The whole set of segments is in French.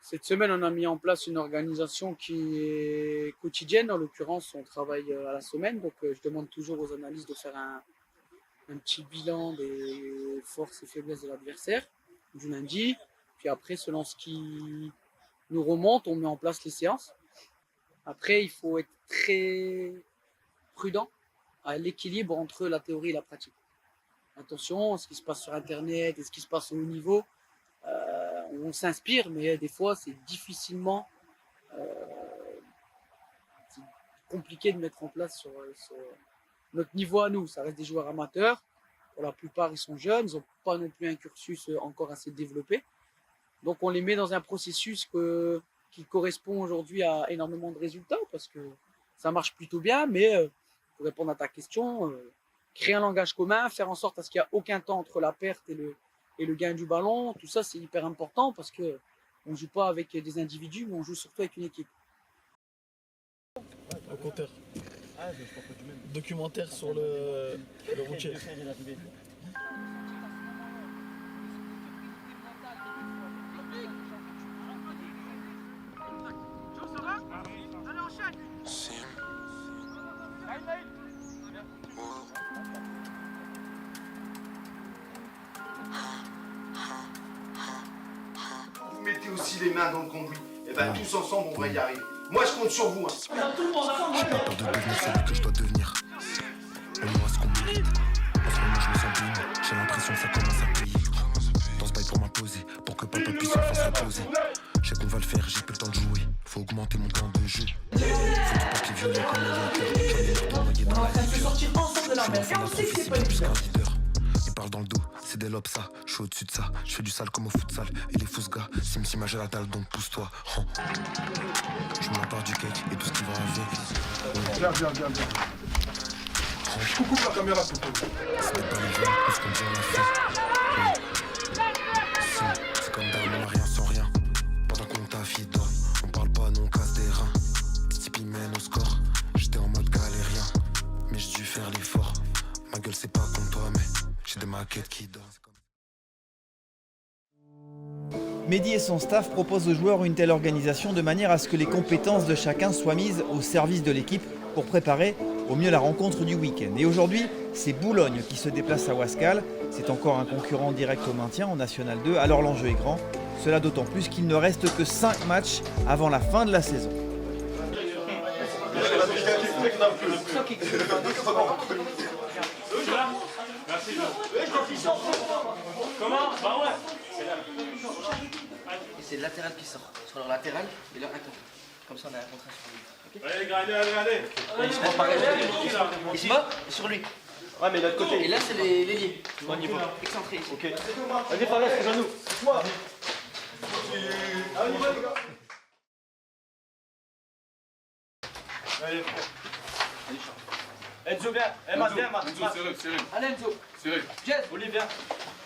Cette semaine, on a mis en place une organisation qui est quotidienne. En l'occurrence, on travaille à la semaine. Donc, je demande toujours aux analystes de faire un petit bilan des forces et faiblesses de l'adversaire du lundi. Puis après, selon ce qui nous remonte, on met en place les séances. Après, il faut être très prudent à l'équilibre entre la théorie et la pratique. Attention à ce qui se passe sur Internet et ce qui se passe au haut niveau. On s'inspire, mais des fois, c'est difficilement c'est compliqué de mettre en place sur notre niveau à nous. Ça reste des joueurs amateurs. Pour la plupart, ils sont jeunes. Ils n'ont pas non plus un cursus encore assez développé. Donc, on les met dans un processus qui correspond aujourd'hui à énormément de résultats parce que ça marche plutôt bien. Mais pour répondre à ta question, créer un langage commun, faire en sorte à ce qu'il n'y ait aucun temps entre la perte et le gain du ballon, tout ça, c'est hyper important parce qu'on ne joue pas avec des individus, mais on joue surtout avec une équipe. Au compteur. Documentaire sur le routier. Vous mettez aussi les mains dans le cambouis. Et ben tous ensemble on va y arriver. Moi je compte sur vous. J'ai pas peur de devenir celui que je dois devenir. On aura ce qu'on mérite. En ce moment je me sens digne. J'ai l'impression que ça commence à payer. Dans ce bail pour m'imposer, pour que papa puisse enfin se reposer. Je sais qu'on va le faire, j'ai plus le temps de jouer. Faut augmenter mon temps de jeu. Faut du papier violet comme le Walker. J'en ai l'air de noyer dans la liqueur. Je suis l'enfant de la prophétie, bien plus qu'un leader. Ils parlent dans le dos, c'est des lobes ça. Je suis au-dessus de ça, je fais du sale comme au futsal. Et les fousgas, Sim à la dalle donc pousse-toi. Je me part du cake et tout ce qui va avec. Viens. Coucou la caméra pour toi. C'était pas les jeunes, parce qu'on dit on l'a fait. C'est comme d'hab, on a rien sans rien. Pendant qu'on t'affie dort, on parle pas, non on casse des reins. Stipi mène au score, j'étais en mode galérien. Mais j'ai dû faire l'effort. Ma gueule c'est pas contre toi mais j'ai des maquettes qui dorment. Mehdi et son staff proposent aux joueurs une telle organisation de manière à ce que les compétences de chacun soient mises au service de l'équipe pour préparer au mieux la rencontre du week-end. Et aujourd'hui, c'est Boulogne qui se déplace à Ouascal. C'est encore un concurrent direct au maintien en National 2, alors l'enjeu est grand. Cela d'autant plus qu'il ne reste que 5 matchs avant la fin de la saison. Comment? Bah ouais. Et c'est le latéral qui sort. Sur leur latéral et leur contre. Comme ça on a un contrat sur lui. Okay. Allez. Il se prend pareil. Il se bat sur lui. Ouais mais de l'autre côté. Et là c'est les liés. Bon niveau. Excentré ici. Ok. Vas-y Fares, c'est à nous. Moi. Allez les gars. Allez frère. Enzo viens. Emma viens. Allez, Enzo. Jess. Olivier viens.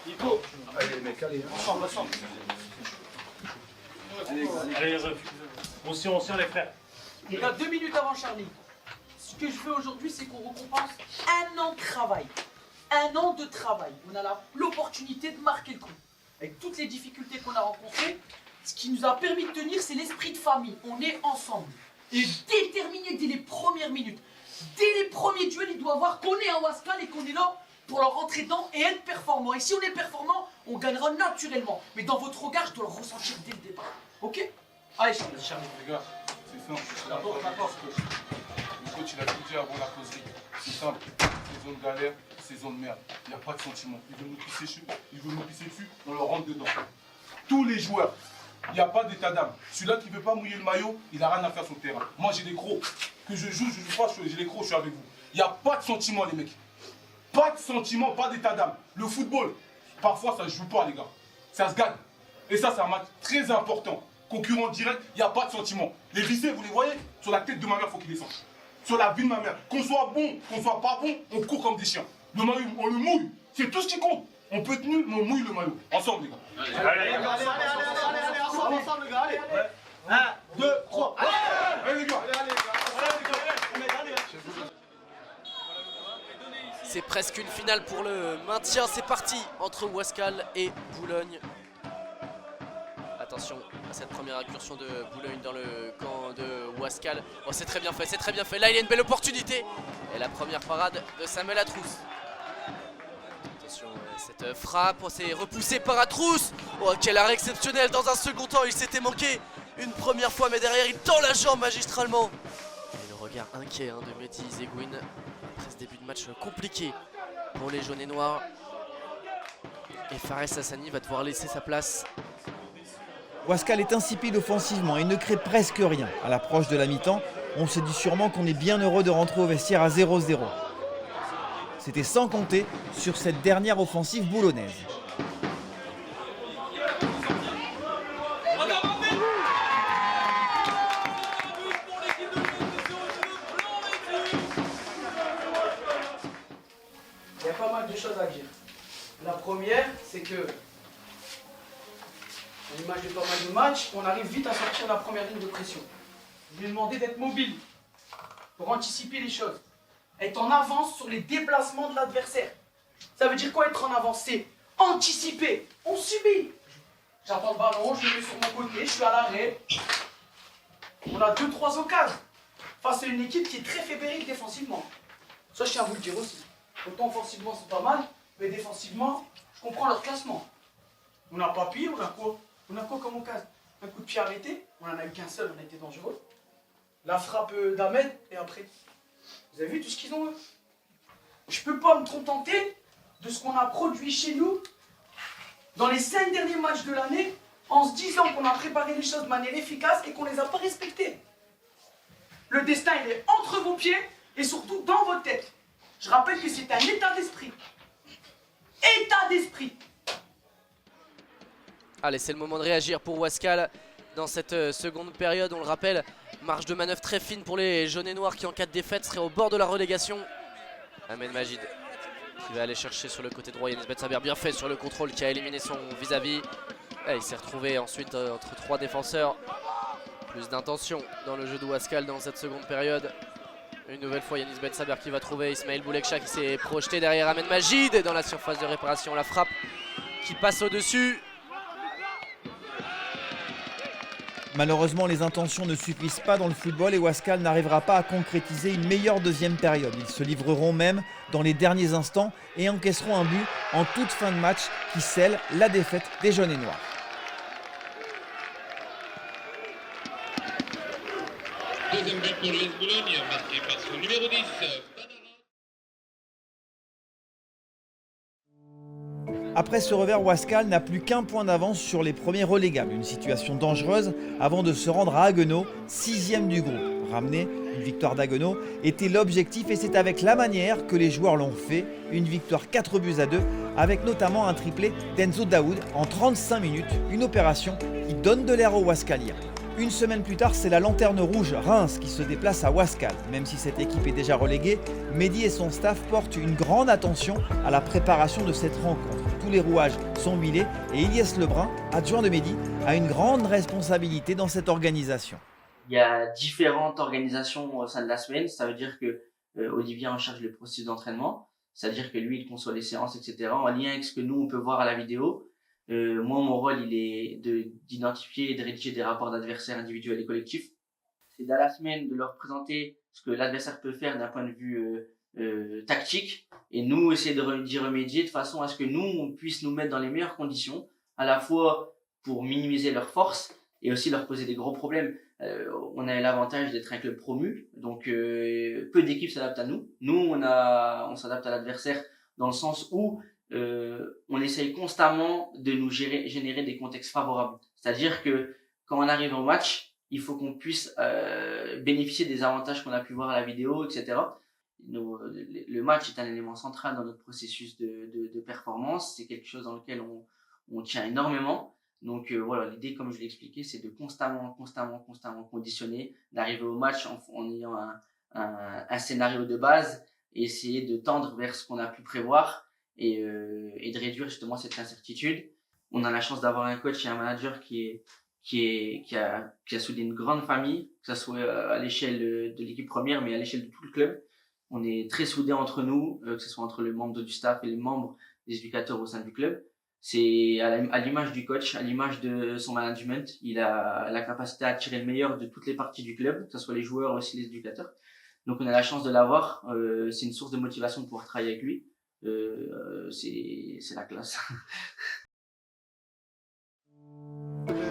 Nico. Allez mec, allez. Ensemble. Allez, les refs. On s'y les frères. Il y a 2 minutes avant Charlie. Ce que je fais aujourd'hui, c'est qu'on récompense un an de travail. Un an de travail. On a l'opportunité de marquer le coup. Avec toutes les difficultés qu'on a rencontrées, ce qui nous a permis de tenir, c'est l'esprit de famille. On est ensemble. Et déterminé dès les premières minutes. Dès les premiers duels, il doit voir qu'on est à Ouascal et qu'on est là pour leur rentrer dedans et être performant. Et si on est performant, on gagnera naturellement. Mais dans votre regard, je dois le ressentir dès le départ. Ok? Allez, Charlie. Les gars, c'est simple. N'importe. Le coach, il a tout dit avant la causerie. C'est simple. Saison de galère, saison de merde. Il n'y a pas de sentiment. Ils veulent nous pisser dessus, on leur rentre dedans. Tous les joueurs, il n'y a pas d'état d'âme. Celui-là qui ne veut pas mouiller le maillot, il n'a rien à faire sur le terrain. Moi, j'ai des crocs. Que je joue pas, j'ai des crocs, je suis avec vous. Il n'y a pas de sentiment, les mecs. Pas de sentiment, pas d'état d'âme. Le football, parfois, ça ne se joue pas, les gars. Ça se gagne. Et ça, c'est un match très important. Concurrent direct, il n'y a pas de sentiment. Les vissés, vous les voyez? Sur la tête de ma mère, il faut qu'ils descendent. Sur la vie de ma mère. Qu'on soit bon, qu'on soit pas bon, on court comme des chiens. Le maillot, on le mouille. C'est tout ce qui compte. On peut être nul, mais on mouille le maillot. Ensemble, les gars. Allez, ensemble, les gars, allez. 1, 2, 3. Allez, les gars. C'est presque une finale pour le maintien. C'est parti entre Ouascal et Boulogne. Attention. Attention à cette première incursion de Boulogne dans le camp de Wascal. Oh, c'est très bien fait, c'est très bien fait. Là, il y a une belle opportunité. Et la première parade de Samuel Atrousse. Attention, cette frappe, oh, c'est repoussé par Atrousse. Oh, quel arrêt exceptionnel dans un second temps. Il s'était manqué une première fois, mais derrière, il tend la jambe magistralement. Et le regard inquiet de Mehdi Zegouine après ce début de match compliqué pour les jaunes et noirs. Et Fares Hassani va devoir laisser sa place. Wascal est insipide offensivement et ne crée presque rien. À l'approche de la mi-temps, on se dit sûrement qu'on est bien heureux de rentrer au vestiaire à 0-0. C'était sans compter sur cette dernière offensive boulonnaise. Il y a pas mal de choses à dire. La première, c'est que, en image de pas mal de matchs, on arrive vite à sortir la première ligne de pression. Je lui ai demandé d'être mobile pour anticiper les choses. Être en avance sur les déplacements de l'adversaire. Ça veut dire quoi être en avance? C'est anticiper. On subit. J'attends le ballon, je le mets sur mon côté, je suis à l'arrêt. On a 2-3 occasions face à une équipe qui est très fébrile défensivement. Ça, je tiens à vous le dire aussi. Autant offensivement, c'est pas mal, mais défensivement, je comprends leur classement. On n'a pas pire, on a quoi? On a quoi comme occasion? Un coup de pied arrêté, on en a eu qu'un seul, on a été dangereux. La frappe d'Ahmed, et après. Vous avez vu tout ce qu'ils ont, eux? Je peux pas me contenter de ce qu'on a produit chez nous dans les 5 derniers matchs de l'année en se disant qu'on a préparé les choses de manière efficace et qu'on les a pas respectées. Le destin, il est entre vos pieds et surtout dans votre tête. Je rappelle que c'est un état d'esprit. État d'esprit. Allez, c'est le moment de réagir pour Wascal dans cette seconde période. On le rappelle, marge de manœuvre très fine pour les jaunes et noirs qui en cas de défaite seraient au bord de la relégation. Ahmed Majid qui va aller chercher sur le côté droit. Yanis Betsaber bien fait sur le contrôle qui a éliminé son vis-à-vis. Il s'est retrouvé ensuite entre 3 défenseurs. Plus d'intention dans le jeu de Wascal dans cette seconde période. Une nouvelle fois Yanis Betsaber qui va trouver Ismaël Boulekcha qui s'est projeté derrière Ahmed Majid dans la surface de réparation. La frappe qui passe au-dessus. Malheureusement, les intentions ne suffisent pas dans le football et Wascal n'arrivera pas à concrétiser une meilleure deuxième période. Ils se livreront même dans les derniers instants et encaisseront un but en toute fin de match qui scelle la défaite des jaunes et noirs. Deuxième but pour l'US Boulogne, marqué par son numéro 10. Après ce revers, Wascal n'a plus qu'un point d'avance sur les premiers relégables. Une situation dangereuse avant de se rendre à Haguenau, 6e du groupe. Ramener une victoire d'Haguenau était l'objectif et c'est avec la manière que les joueurs l'ont fait. Une victoire 4-2 avec notamment un triplé d'Enzo Daoud en 35 minutes. Une opération qui donne de l'air aux Wascaliens. Une semaine plus tard, c'est la lanterne rouge Reims qui se déplace à Wascal. Même si cette équipe est déjà reléguée, Mehdi et son staff portent une grande attention à la préparation de cette rencontre. Tous les rouages sont huilés et Ilyes Lebrun, adjoint de Mehdi, a une grande responsabilité dans cette organisation. Il y a différentes organisations au sein de la semaine. Ça veut dire que Olivier en charge le processus d'entraînement. C'est-à-dire que lui, il conçoit les séances, etc. en lien avec ce que nous, on peut voir à la vidéo. Moi, mon rôle, il est d'identifier et de rédiger des rapports d'adversaires individuels et collectifs. C'est dans la semaine de leur présenter ce que l'adversaire peut faire d'un point de vue tactique et nous essayer d'y remédier de façon à ce que nous, on puisse nous mettre dans les meilleures conditions, à la fois pour minimiser leurs forces et aussi leur poser des gros problèmes. On a l'avantage d'être un club promu, donc peu d'équipes s'adaptent à nous. Nous, on s'adapte à l'adversaire dans le sens où on essaye constamment de nous générer des contextes favorables. C'est-à-dire que quand on arrive au match, il faut qu'on puisse bénéficier des avantages qu'on a pu voir à la vidéo, etc. Le match est un élément central dans notre processus de performance. C'est quelque chose dans lequel on tient énormément. Donc voilà, l'idée, comme je l'ai expliqué, c'est de constamment conditionner, d'arriver au match en ayant un scénario de base et essayer de tendre vers ce qu'on a pu prévoir et de réduire justement cette incertitude. On a la chance d'avoir un coach et un manager qui a soudé une grande famille, que ce soit à l'échelle de l'équipe première, mais à l'échelle de tout le club. On est très soudés entre nous, que ce soit entre les membres du staff et les membres des éducateurs au sein du club. C'est à l'image du coach, à l'image de son management. Il a la capacité à tirer le meilleur de toutes les parties du club, que ce soit les joueurs, aussi les éducateurs. Donc on a la chance de l'avoir. C'est une source de motivation de pouvoir travailler avec lui. C'est la classe.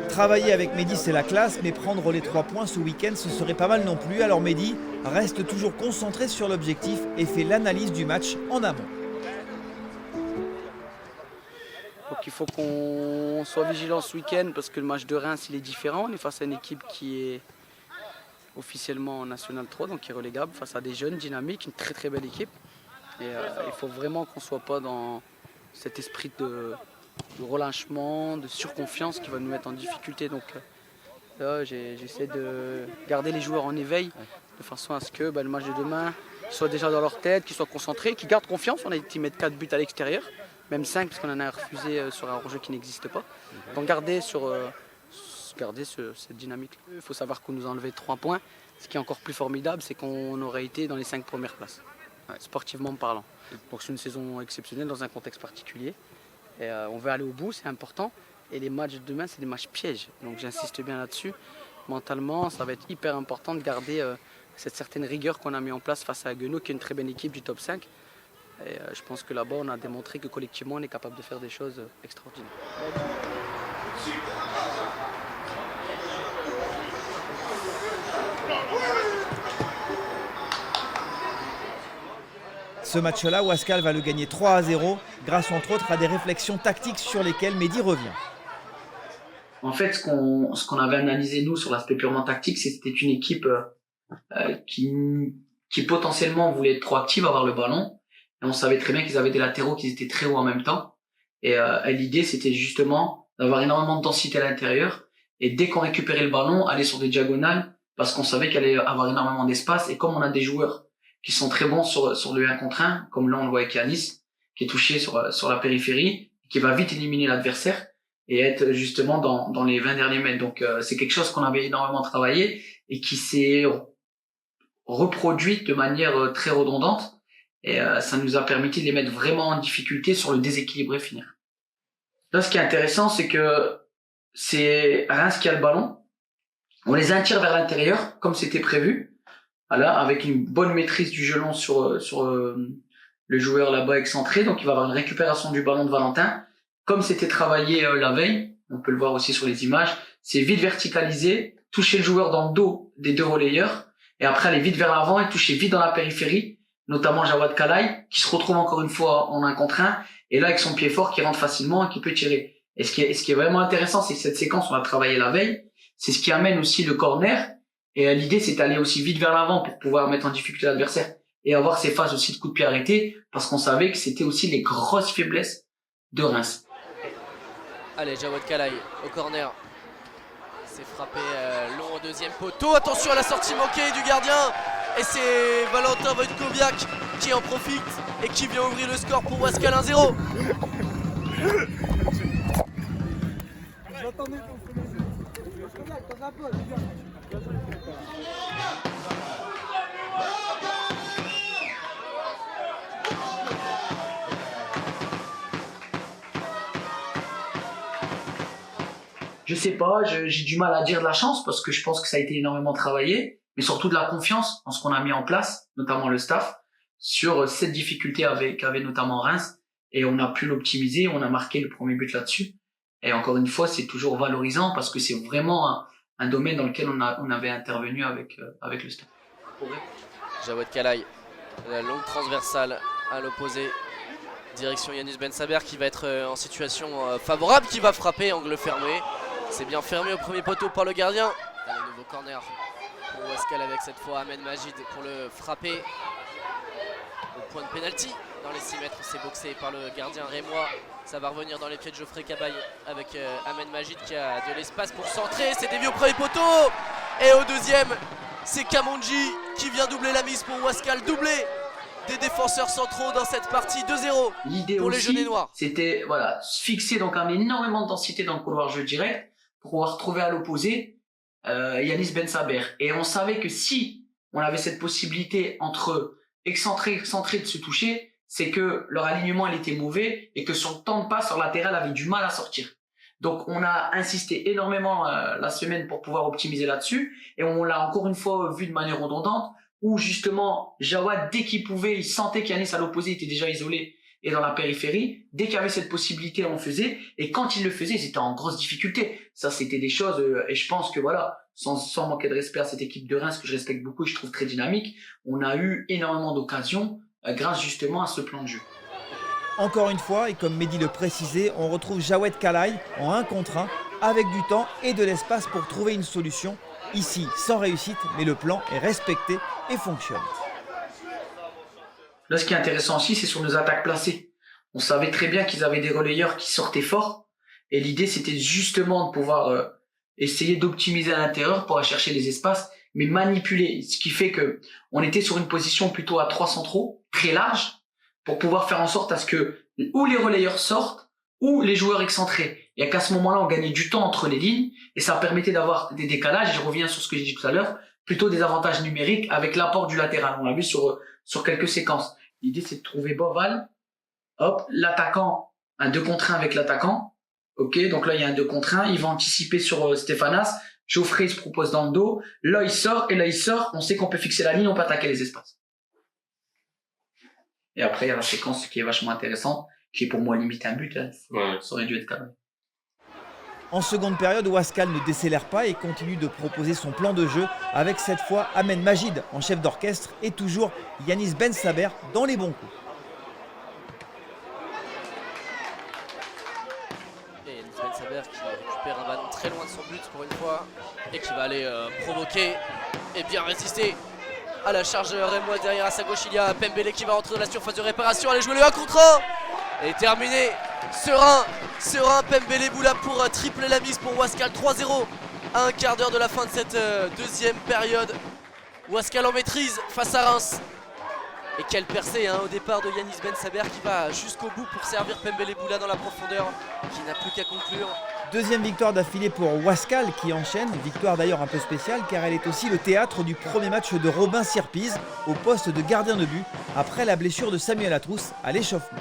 Travailler avec Mehdi, c'est la classe, mais prendre les 3 points ce week-end, ce serait pas mal non plus. Alors Mehdi reste toujours concentré sur l'objectif et fait l'analyse du match en amont. Donc il faut qu'on soit vigilant ce week-end parce que le match de Reims il est différent. On est face à une équipe qui est officiellement en National 3, donc qui est relégable, face à des jeunes dynamiques, une très très belle équipe. Et il faut vraiment qu'on ne soit pas dans cet esprit de relâchement, de surconfiance qui va nous mettre en difficulté. Donc là j'essaie de garder les joueurs en éveil de façon à ce que le match de demain soit déjà dans leur tête, qu'ils soient concentrés, qu'ils gardent confiance. On a été mettre 4 buts à l'extérieur. Même 5 parce qu'on en a refusé sur un hors-jeu qui n'existe pas. Donc garder cette dynamique. Il faut savoir qu'on nous a enlevé 3 points. Ce qui est encore plus formidable, c'est qu'on aurait été dans les 5 premières places, sportivement parlant. Donc c'est une saison exceptionnelle dans un contexte particulier. Et, on veut aller au bout, c'est important. Et les matchs de demain, c'est des matchs pièges. Donc j'insiste bien là-dessus. Mentalement, ça va être hyper important de garder cette certaine rigueur qu'on a mis en place face à Haguenau, qui est une très bonne équipe du top 5. Et je pense que là-bas, on a démontré que collectivement, on est capable de faire des choses extraordinaires. Ce match-là, Wascal va le gagner 3-0, grâce entre autres à des réflexions tactiques sur lesquelles Mehdi revient. En fait, ce qu'on avait analysé nous sur l'aspect purement tactique, c'était une équipe qui potentiellement voulait être proactive, avoir le ballon. Et on savait très bien qu'ils avaient des latéraux qui étaient très hauts en même temps. Et l'idée, c'était justement d'avoir énormément de densité à l'intérieur. Et dès qu'on récupérait le ballon, aller sur des diagonales, parce qu'on savait qu'il allait avoir énormément d'espace. Et comme on a des joueurs qui sont très bons sur le 1 contre 1, comme là on le voit avec Yanis, qui est touché sur la périphérie, qui va vite éliminer l'adversaire et être justement dans les 20 derniers mètres. Donc c'est quelque chose qu'on avait énormément travaillé et qui s'est reproduit de manière très redondante. Et ça nous a permis de les mettre vraiment en difficulté sur le déséquilibré final. Là, ce qui est intéressant, c'est que c'est Reims qui a le ballon. On les attire vers l'intérieur, comme c'était prévu. Voilà, avec une bonne maîtrise du jeu long sur le joueur là-bas excentré. Donc, il va avoir une récupération du ballon de Valentin. Comme c'était travaillé la veille, on peut le voir aussi sur les images, c'est vite verticalisé, toucher le joueur dans le dos des 2 relayeurs, et après aller vite vers l'avant et toucher vite dans la périphérie, notamment Jawad Kalay, qui se retrouve encore une fois en 1 contre 1, et là avec son pied fort qui rentre facilement et qui peut tirer. Et ce qui est vraiment intéressant, c'est que cette séquence, on a travaillé la veille, c'est ce qui amène aussi le corner, et l'idée c'est d'aller aussi vite vers l'avant pour pouvoir mettre en difficulté l'adversaire, et avoir ces phases aussi de coups de pied arrêtés, parce qu'on savait que c'était aussi les grosses faiblesses de Reims. Allez, Jawad Kalay au corner. C'est frappé long au 2e poteau. Attention à la sortie manquée du gardien. Et c'est Valentin Wojtkowiak qui en profite et qui vient ouvrir le score pour Wascal 1-0. Je sais pas, j'ai du mal à dire de la chance parce que je pense que ça a été énormément travaillé, mais surtout de la confiance dans ce qu'on a mis en place, notamment le staff, sur cette difficulté qu'avait notamment Reims, et on a pu l'optimiser, on a marqué le premier but là-dessus. Et encore une fois, c'est toujours valorisant parce que c'est vraiment un domaine dans lequel on avait intervenu avec le staff. Jawad Kalay, la longue transversale à l'opposé. Direction Yanis Ben Saber qui va être en situation favorable, qui va frapper, angle fermé. C'est bien fermé au premier poteau par le gardien. Allez, nouveau corner pour Wascal avec cette fois Ahmed Majid pour le frapper au point de pénalty. Dans les 6 mètres, c'est boxé par le gardien rémois. Ça va revenir dans les pieds de Geoffrey Cabaye avec Ahmed Majid qui a de l'espace pour centrer. C'est dévié au premier poteau. Et au 2e, c'est Kamonji qui vient doubler la mise pour Wascal. Doublé des défenseurs centraux dans cette partie. 2-0 L'idée pour les aussi, Jaunets Noirs. C'était fixer donc énormément de densité dans le couloir jeu direct pour pouvoir trouver à l'opposé Yanis Ben Saber. Et on savait que si on avait cette possibilité entre excentré de se toucher, c'est que leur alignement il était mauvais et que sur le temps de passe, leur latéral avait du mal à sortir. Donc on a insisté énormément la semaine pour pouvoir optimiser là-dessus et on l'a encore une fois vu de manière redondante où justement Jawad, dès qu'il pouvait, il sentait qu'Yanis à l'opposé était déjà isolé et dans la périphérie. Dès qu'il y avait cette possibilité, on faisait. Et quand il le faisait, ils étaient en grosse difficulté. Ça, c'était des choses, et je pense que voilà, sans manquer de respect à cette équipe de Reims que je respecte beaucoup et je trouve très dynamique, on a eu énormément d'occasions grâce justement à ce plan de jeu. Encore une fois, et comme Mehdi le précisait, on retrouve Jawed Kalaï en 1 contre 1, avec du temps et de l'espace pour trouver une solution. Ici, sans réussite, mais le plan est respecté et fonctionne. Là, ce qui est intéressant aussi, c'est sur nos attaques placées. On savait très bien qu'ils avaient des relayeurs qui sortaient fort. Et l'idée, c'était justement de pouvoir essayer d'optimiser à l'intérieur pour aller chercher les espaces, mais manipuler. Ce qui fait que on était sur une position plutôt à 3 centraux, très large, pour pouvoir faire en sorte à ce que ou les relayeurs sortent, ou les joueurs excentrés. Et qu'à ce moment-là, on gagnait du temps entre les lignes, et ça permettait d'avoir des décalages. Et je reviens sur ce que j'ai dit tout à l'heure, plutôt des avantages numériques avec l'apport du latéral. On l'a vu sur quelques séquences. L'idée, c'est de trouver Boval, hop, l'attaquant, un 2 contre 1 avec l'attaquant. Ok, donc là, il y a un 2 contre 1. Il va anticiper sur Stéphanas. Geoffrey, il se propose dans le dos. Là, il sort, et là, il sort. On sait qu'on peut fixer la ligne, on peut attaquer les espaces. Et après, il y a la séquence qui est vachement intéressante, qui est pour moi limite un but. Hein. Ouais. Ça aurait dû être calme. En seconde période, Ouaskal ne décélère pas et continue de proposer son plan de jeu avec cette fois Ahmed Majid en chef d'orchestre et toujours Yanis Ben Saber dans les bons coups. Et Yanis Ben Saber qui récupère un ballon très loin de son but pour une fois et qui va aller provoquer et bien résister à la charge rémoise. Derrière à sa gauche, il y a Pembele qui va rentrer dans la surface de réparation. Allez jouer le 1 contre 1 et terminé. Serein Pembele Boula pour tripler la mise pour Ouaskal. 3-0 à un quart d'heure de la fin de cette deuxième période. Ouaskal en maîtrise face à Reims. Et quelle percée au départ de Yanis Ben Saber qui va jusqu'au bout pour servir Pembele Boula dans la profondeur, qui n'a plus qu'à conclure. Deuxième victoire d'affilée pour Ouaskal qui enchaîne, victoire d'ailleurs un peu spéciale car elle est aussi le théâtre du premier match de Robin Sirpiz au poste de gardien de but après la blessure de Samuel Atrousse à l'échauffement.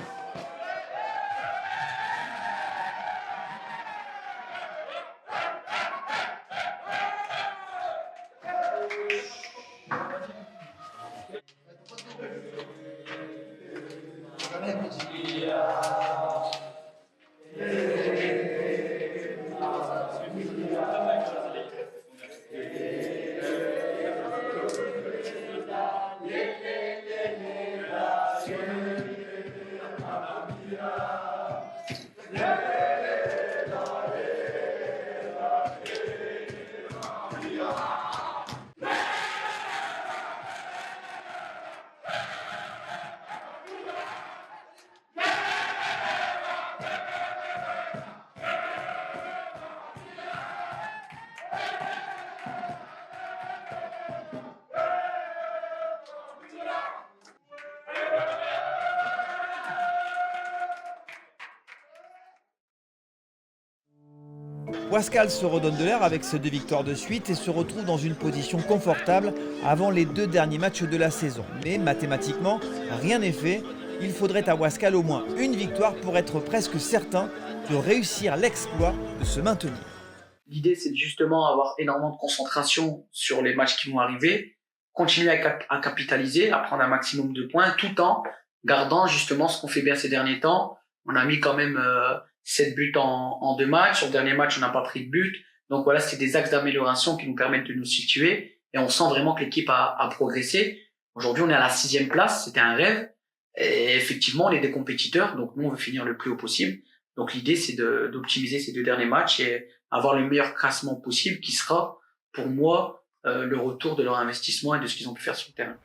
Ouaskal se redonne de l'air avec ses 2 victoires de suite et se retrouve dans une position confortable avant les 2 derniers matchs de la saison. Mais mathématiquement, rien n'est fait. Il faudrait à Ouaskal au moins une victoire pour être presque certain de réussir l'exploit de se maintenir. L'idée, c'est justement avoir énormément de concentration sur les matchs qui vont arriver, continuer à capitaliser, à prendre un maximum de points, tout en gardant justement ce qu'on fait bien ces derniers temps. On a mis quand même 7 buts en 2 matchs. Sur le dernier match, on n'a pas pris de but. Donc voilà, c'est des axes d'amélioration qui nous permettent de nous situer. Et on sent vraiment que l'équipe a progressé. Aujourd'hui, on est à la 6e place. C'était un rêve. Et effectivement, on est des compétiteurs. Donc nous, on veut finir le plus haut possible. Donc l'idée, c'est d'optimiser ces 2 derniers matchs et avoir le meilleur classement possible qui sera, pour moi, le retour de leur investissement et de ce qu'ils ont pu faire sur le terrain.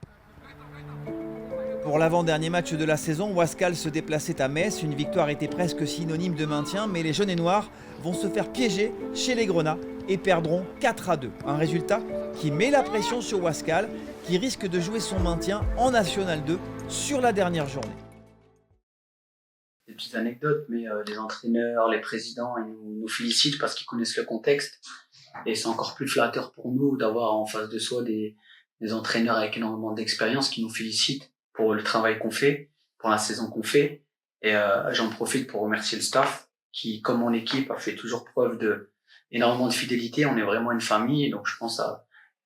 Pour l'avant-dernier match de la saison, Ouaskal se déplaçait à Metz. Une victoire était presque synonyme de maintien, mais les jaunes et noirs vont se faire piéger chez les Grenats et perdront 4-2. Un résultat qui met la pression sur Ouaskal, qui risque de jouer son maintien en National 2 sur la dernière journée. Des petites anecdotes, mais les entraîneurs, les présidents, ils nous félicitent parce qu'ils connaissent le contexte. Et c'est encore plus flatteur pour nous d'avoir en face de soi des entraîneurs avec énormément d'expérience qui nous félicitent pour le travail qu'on fait. pour la saison qu'on fait. Et j'en profite pour remercier le staff qui, comme mon équipe, a fait toujours preuve de énormément de fidélité. On est vraiment une famille. Donc je pense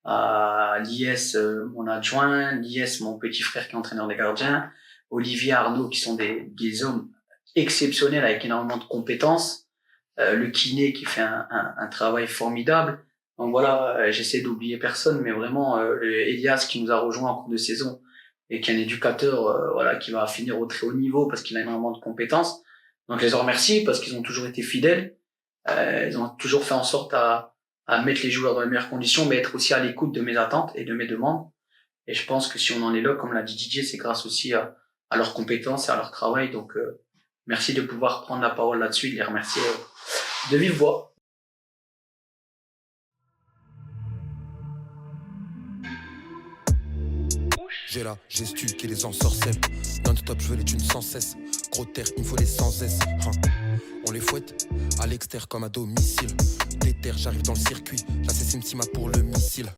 à l'IS, mon adjoint, l'IS, mon petit frère qui est entraîneur des gardiens, Olivier, Arnaud, qui sont des hommes exceptionnels avec énormément de compétences, le kiné qui fait un travail formidable. Donc voilà, j'essaie d'oublier personne, mais vraiment Elias qui nous a rejoint en cours de saison et qui est un éducateur voilà, qui va finir au très haut niveau parce qu'il a énormément de compétences. Donc je les remercie parce qu'ils ont toujours été fidèles, ils ont toujours fait en sorte à mettre les joueurs dans les meilleures conditions, mais être aussi à l'écoute de mes attentes et de mes demandes. Et je pense que si on en est là, comme l'a dit Didier, c'est grâce aussi à leurs compétences et à leur travail. Donc merci de pouvoir prendre la parole là-dessus et de les remercier de vive voix. J'ai la gestu qui les ensorcelle. Non-stop, je veux les thunes sans cesse. Gros terre, il me faut les sans S. On les fouette à l'extérieur comme à domicile. Déterre, j'arrive dans le circuit. Là, c'est Simsima pour le missile.